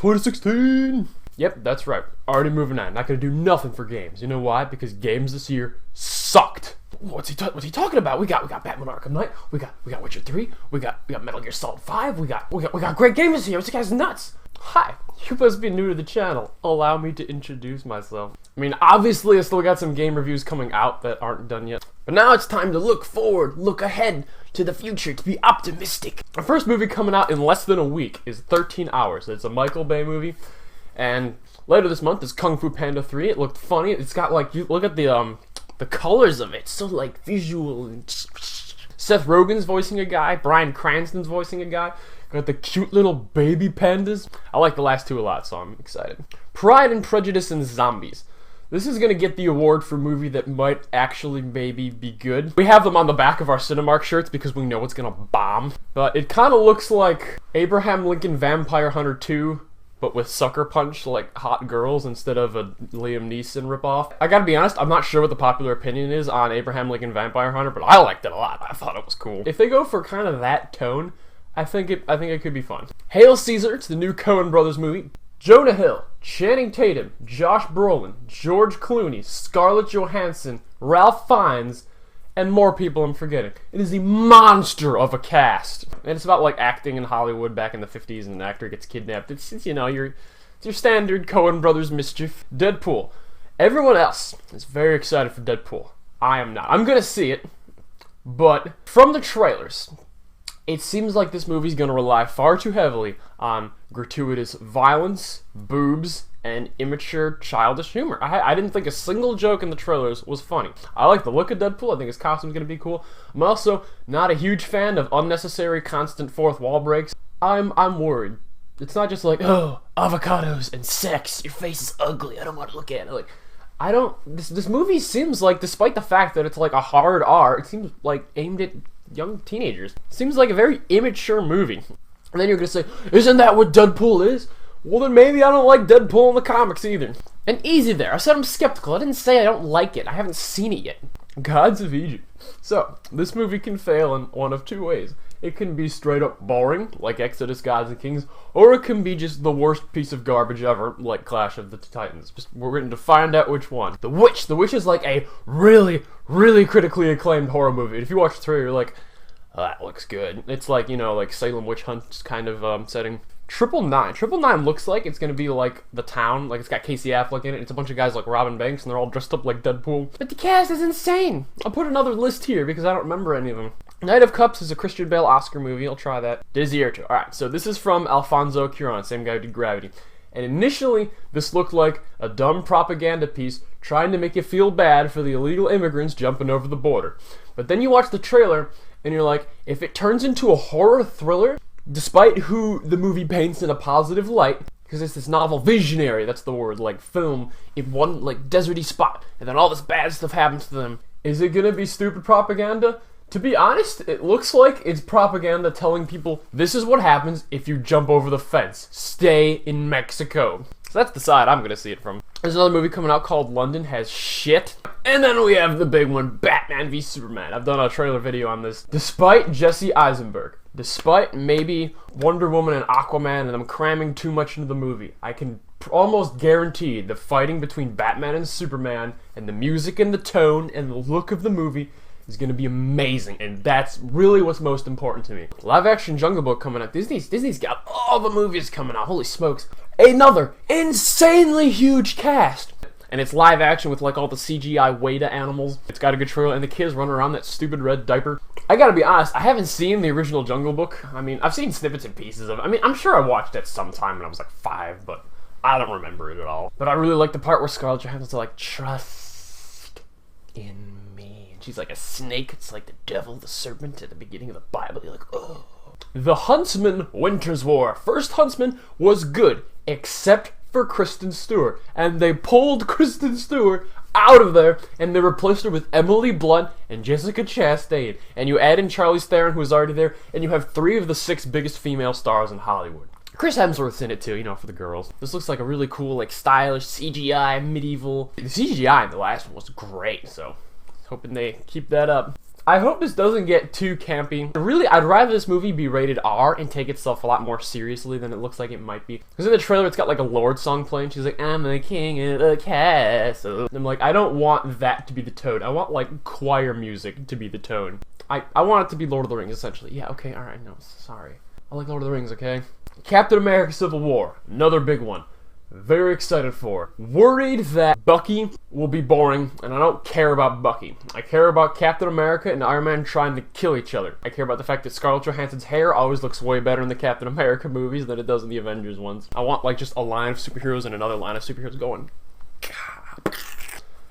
2016! Yep, that's right. Already moving on. Not gonna do nothing for games. You know why? Because games this year sucked. What's he talking about? We got Batman Arkham Knight. We got Witcher 3. We got Metal Gear Solid 5. We got great games this year. This guy's nuts. Hi, you must be new to the channel. Allow me to introduce myself. I mean, obviously I still got some game reviews coming out that aren't done yet. But now it's time to look forward, look ahead to the future, to be optimistic. Our first movie coming out in less than a week is 13 Hours. It's a Michael Bay movie. And later this month is Kung Fu Panda 3. It looked funny. It's got like, you look at the colors of it. It's so like visual. And Seth Rogen's voicing a guy. Bryan Cranston's voicing a guy. Got the cute little baby pandas. I like the last two a lot, so I'm excited. Pride and Prejudice and Zombies. This is gonna get the award for movie that might actually maybe be good. We have them on the back of our Cinemark shirts because we know it's gonna bomb. But it kind of looks like Abraham Lincoln Vampire Hunter 2, but with Sucker Punch, like hot girls, instead of a Liam Neeson ripoff. I gotta be honest, I'm not sure what the popular opinion is on Abraham Lincoln Vampire Hunter, but I liked it a lot. I thought it was cool. If they go for kind of that tone, I think it could be fun. Hail Caesar, it's the new Coen Brothers movie. Jonah Hill, Channing Tatum, Josh Brolin, George Clooney, Scarlett Johansson, Ralph Fiennes, and more people I'm forgetting. It is a monster of a cast. And it's about like acting in Hollywood back in the 50s and an actor gets kidnapped. It's you know, it's your standard Coen Brothers mischief. Deadpool. Everyone else is very excited for Deadpool. I am not. I'm gonna see it, but from the trailers, it seems like this movie's gonna rely far too heavily on gratuitous violence, boobs, and immature, childish humor. I didn't think a single joke in the trailers was funny. I like the look of Deadpool. I think his costume's gonna be cool. I'm also not a huge fan of unnecessary, constant fourth wall breaks. I'm worried. It's not just like, oh, avocados and sex. Your face is ugly. I don't want to look at it. Like, I don't. This movie seems like, despite the fact that it's like a hard R, it seems like aimed at young teenagers. Seems like a very immature movie. And then you're gonna say, isn't that what Deadpool is? Well, then maybe I don't like Deadpool in the comics either. And easy there. I said I'm skeptical. I didn't say I don't like it. I haven't seen it yet. Gods of Egypt. So, this movie can fail in one of two ways. It can be straight up boring, like Exodus, Gods and Kings, or it can be just the worst piece of garbage ever, like Clash of the Titans. We're going to find out which one. The Witch. The Witch is like a really, really critically acclaimed horror movie. If you watch the trailer, you're like, oh, that looks good. It's like, you know, like Salem Witch Hunt kind of setting. 999. 999 looks like it's gonna be like The Town, like it's got Casey Affleck in it. It's a bunch of guys like robbing banks and they're all dressed up like Deadpool. But the cast is insane. I'll put another list here because I don't remember any of them. Knight of Cups is a Christian Bale Oscar movie. I'll try that. Desierto. Alright, so this is from Alfonso Cuarón, same guy who did Gravity. And initially, this looked like a dumb propaganda piece trying to make you feel bad for the illegal immigrants jumping over the border. But then you watch the trailer and you're like, if it turns into a horror thriller, despite who the movie paints in a positive light, because it's this novel visionary, that's the word, like film in one like deserty spot, and then all this bad stuff happens to them. Is it gonna be stupid propaganda? To be honest, it looks like it's propaganda telling people this is what happens if you jump over the fence. Stay in Mexico. So that's the side I'm gonna see it from. There's another movie coming out called London Has Shit. And then we have the big one, Batman v Superman. I've done a trailer video on this. Despite Jesse Eisenberg, despite maybe Wonder Woman and Aquaman and them cramming too much into the movie, I can almost guarantee the fighting between Batman and Superman and the music and the tone and the look of the movie is going to be amazing, and that's really what's most important to me. Live action Jungle Book coming out. Disney's got all the movies coming out. Holy smokes. Another insanely huge cast. And it's live action with like all the CGI Weta animals. It's got a good trailer, and the kids running around that stupid red diaper. I gotta be honest, I haven't seen the original Jungle Book. I mean, I've seen snippets and pieces of it. I mean, I'm sure I watched it sometime when I was like 5, but I don't remember it at all. But I really like the part where Scarlett Johansson's like, trust in me. And she's like a snake. It's like the devil, the serpent at the beginning of the Bible. You're like, oh. The Huntsman Winter's War. First Huntsman was good, except for Kristen Stewart. And they pulled Kristen Stewart out of there, and they replaced her with Emily Blunt and Jessica Chastain. And you add in Charlize Theron, who was already there, and you have 3 of the 6 biggest female stars in Hollywood. Chris Hemsworth's in it too, you know, for the girls. This looks like a really cool, like, stylish CGI, medieval. The CGI in the last one was great, so hoping they keep that up. I hope this doesn't get too campy. Really, I'd rather this movie be rated R and take itself a lot more seriously than it looks like it might be. Because in the trailer, it's got like a Lorde song playing. She's like, I'm the king of the castle. And I'm like, I don't want that to be the tone. I want like choir music to be the tone. I want it to be Lord of the Rings, essentially. Yeah, okay, alright, no, sorry. I like Lord of the Rings, okay? Captain America Civil War, another big one. Very excited for. Worried that Bucky will be boring, and I don't care about Bucky. I care about Captain America and Iron Man trying to kill each other. I care about the fact that Scarlett Johansson's hair always looks way better in the Captain America movies than it does in the Avengers ones. I want like just a line of superheroes and another line of superheroes going.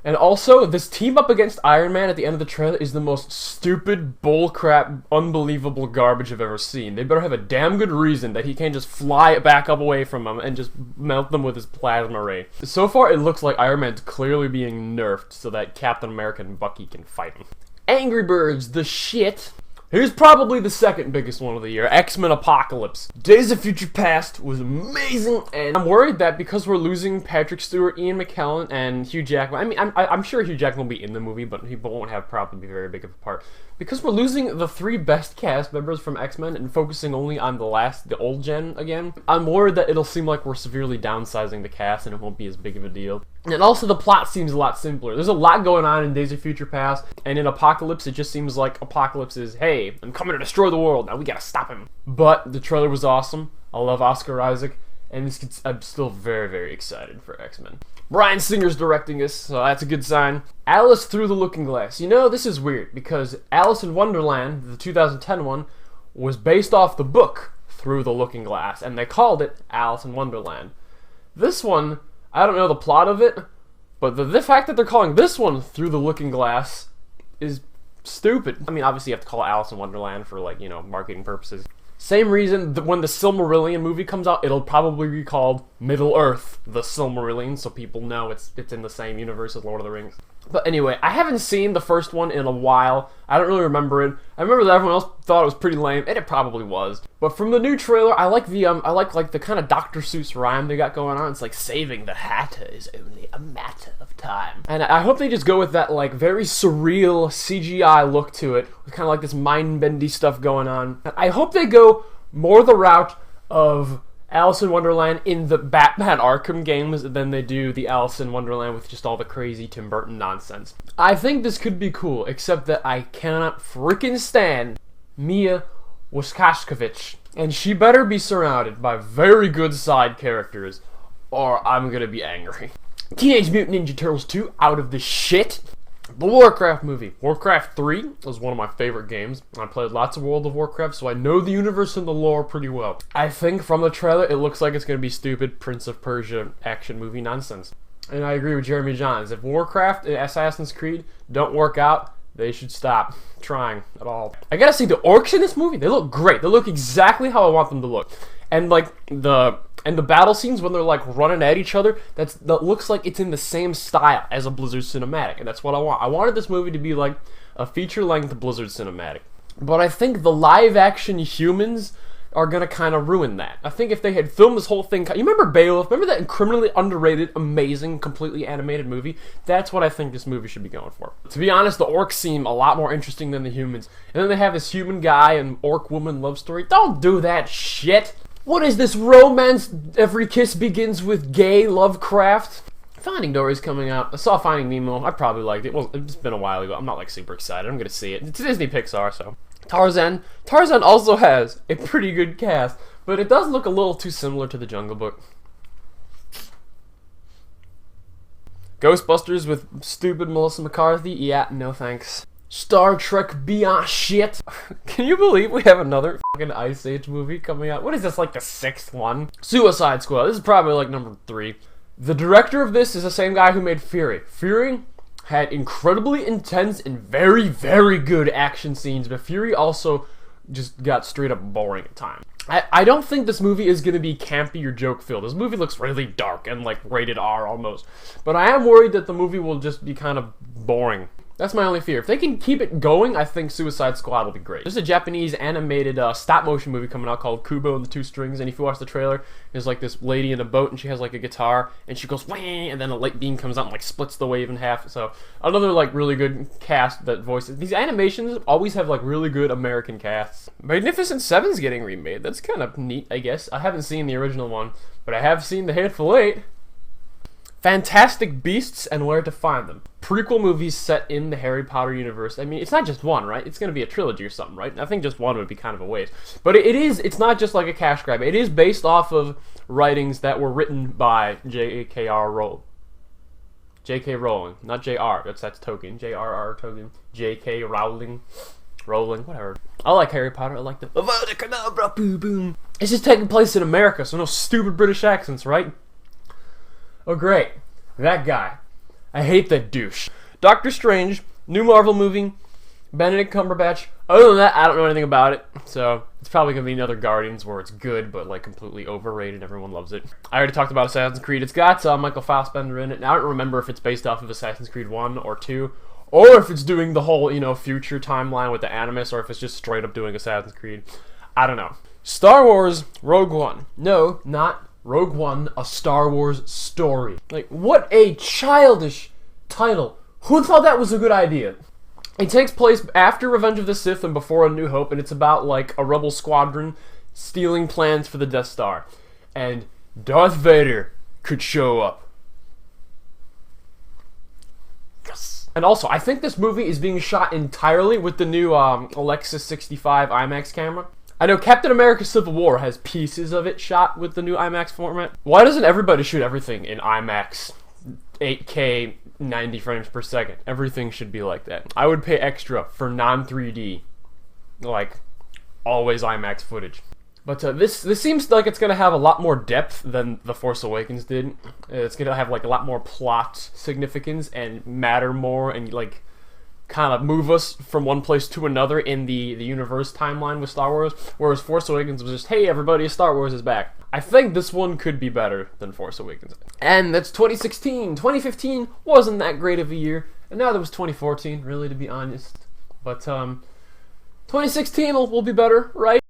And also, this team up against Iron Man at the end of the trailer is the most stupid, bullcrap, unbelievable garbage I've ever seen. They better have a damn good reason that he can't just fly back up away from them and just melt them with his plasma ray. So far, it looks like Iron Man's clearly being nerfed so that Captain America and Bucky can fight him. Angry Birds, the shit. Here's probably the second biggest one of the year, X-Men Apocalypse. Days of Future Past was amazing, and I'm worried that because we're losing Patrick Stewart, Ian McKellen, and Hugh Jackman, I mean, I'm sure Hugh Jackman will be in the movie, but he won't have probably very big of a part. Because we're losing the 3 best cast members from X-Men and focusing only on the old gen again, I'm worried that it'll seem like we're severely downsizing the cast and it won't be as big of a deal. And also the plot seems a lot simpler. There's a lot going on in Days of Future Past, and in Apocalypse it just seems like Apocalypse is, hey, I'm coming to destroy the world, now we gotta stop him. But the trailer was awesome. I love Oscar Isaac, and I'm still very, very excited for X-Men. Bryan Singer's directing this, so that's a good sign. Alice Through the Looking Glass. You know, this is weird, because Alice in Wonderland, the 2010 one, was based off the book Through the Looking Glass, and they called it Alice in Wonderland. This one, I don't know the plot of it, but the fact that they're calling this one Through the Looking Glass is stupid. I mean, obviously you have to call it Alice in Wonderland for, like, you know, marketing purposes. Same reason that when the Silmarillion movie comes out, it'll probably be called Middle-earth, the Silmarillion, so people know it's in the same universe as Lord of the Rings. But anyway, I haven't seen the first one in a while. I don't really remember it. I remember that everyone else thought it was pretty lame, and it probably was. But from the new trailer, I like the kind of Dr. Seuss rhyme they got going on. It's like, saving the Hatter is only a matter of time. And I hope they just go with that, like, very surreal CGI look to it, with kind of like this mind-bendy stuff going on. And I hope they go more the route of Alice in Wonderland in the Batman Arkham games than they do the Alice in Wonderland with just all the crazy Tim Burton nonsense. I think this could be cool, except that I cannot freaking stand Mia Wasikowska, and she better be surrounded by very good side characters, or I'm gonna be angry. Teenage Mutant Ninja Turtles 2, out of the shit. The Warcraft movie. Warcraft 3 was one of my favorite games. I played lots of World of Warcraft, so I know the universe and the lore pretty well. I think from the trailer, it looks like it's going to be stupid Prince of Persia action movie nonsense. And I agree with Jeremy Johns. If Warcraft and Assassin's Creed don't work out, they should stop trying at all. I gotta say, the orcs in this movie, they look great. They look exactly how I want them to look. And like the battle scenes when they're like running at each other, that looks like it's in the same style as a Blizzard cinematic, and that's what I want. I wanted this movie to be like a feature-length Blizzard cinematic. But I think the live-action humans are gonna kind of ruin that. I think if they had filmed this whole thing, you remember Beowulf? Remember that criminally underrated, amazing, completely animated movie? That's what I think this movie should be going for. To be honest, the orcs seem a lot more interesting than the humans. And then they have this human guy and orc woman love story. Don't do that shit! What is this romance? Every kiss begins with gay Lovecraft? Finding Dory's coming out. I saw Finding Nemo. I probably liked it. Well, it's been a while ago. I'm not like super excited. I'm gonna see it. It's Disney Pixar, so. Tarzan. Tarzan also has a pretty good cast, but it does look a little too similar to The Jungle Book. Ghostbusters with stupid Melissa McCarthy? Yeah, no thanks. Star Trek Beyond shit. Can you believe we have another fucking Ice Age movie coming out? What is this, like the 6th one? Suicide Squad. This is probably like number 3. The director of this is the same guy who made Fury. Fury had incredibly intense and very, very good action scenes, but Fury also just got straight up boring at times. I don't think this movie is going to be campy or joke-filled. This movie looks really dark and like rated R almost. But I am worried that the movie will just be kind of boring. That's my only fear. If they can keep it going, I think Suicide Squad will be great. There's a Japanese animated stop-motion movie coming out called Kubo and the Two Strings, and if you watch the trailer, there's like this lady in a boat, and she has like a guitar, and she goes, wah, and then a light beam comes out and like splits the wave in half. So another like really good cast that voices. These animations always have like really good American casts. Magnificent Seven's getting remade. That's kind of neat, I guess. I haven't seen the original one, but I have seen The Hateful Eight. Fantastic Beasts and Where to Find Them. Prequel movies set in the Harry Potter universe. I mean, it's not just one, right? It's going to be a trilogy or something, right? I think just one would be kind of a waste. But it's not just like a cash grab. It is based off of writings that were written by J.K. Rowling. Not J.R. That's Tolkien. J.R.R. Tolkien. J.K. Rowling. Whatever. I like Harry Potter. I like the Avada Kedavra, boom, boom. It's just taking place in America, so no stupid British accents, right? Oh great, that guy. I hate that douche. Doctor Strange, new Marvel movie, Benedict Cumberbatch. Other than that, I don't know anything about it, so it's probably going to be another Guardians where it's good, but like completely overrated. Everyone loves it. I already talked about Assassin's Creed. It's got Michael Fassbender in it. Now I don't remember if it's based off of Assassin's Creed 1 or 2, or if it's doing the whole, future timeline with the Animus, or if it's just straight up doing Assassin's Creed. I don't know. Star Wars Rogue One. No, not Rogue One, a Star Wars story. Like, what a childish title. Who thought that was a good idea? It takes place after Revenge of the Sith and before A New Hope, and it's about, like, a rebel squadron stealing plans for the Death Star. And Darth Vader could show up. Yes. And also, I think this movie is being shot entirely with the new Alexis 65 IMAX camera. I know Captain America Civil War has pieces of it shot with the new IMAX format. Why doesn't everybody shoot everything in IMAX 8K 90 frames per second? Everything should be like that. I would pay extra for non-3D, like always IMAX footage. But this seems like it's going to have a lot more depth than The Force Awakens did. It's going to have like a lot more plot significance and matter more and like kind of move us from one place to another in the universe timeline with Star Wars, whereas Force Awakens was just, hey everybody, Star Wars is back. I think this one could be better than Force Awakens. And that's 2016. 2015 wasn't that great of a year, and now there was 2014, really, to be honest. But 2016 will be better, right?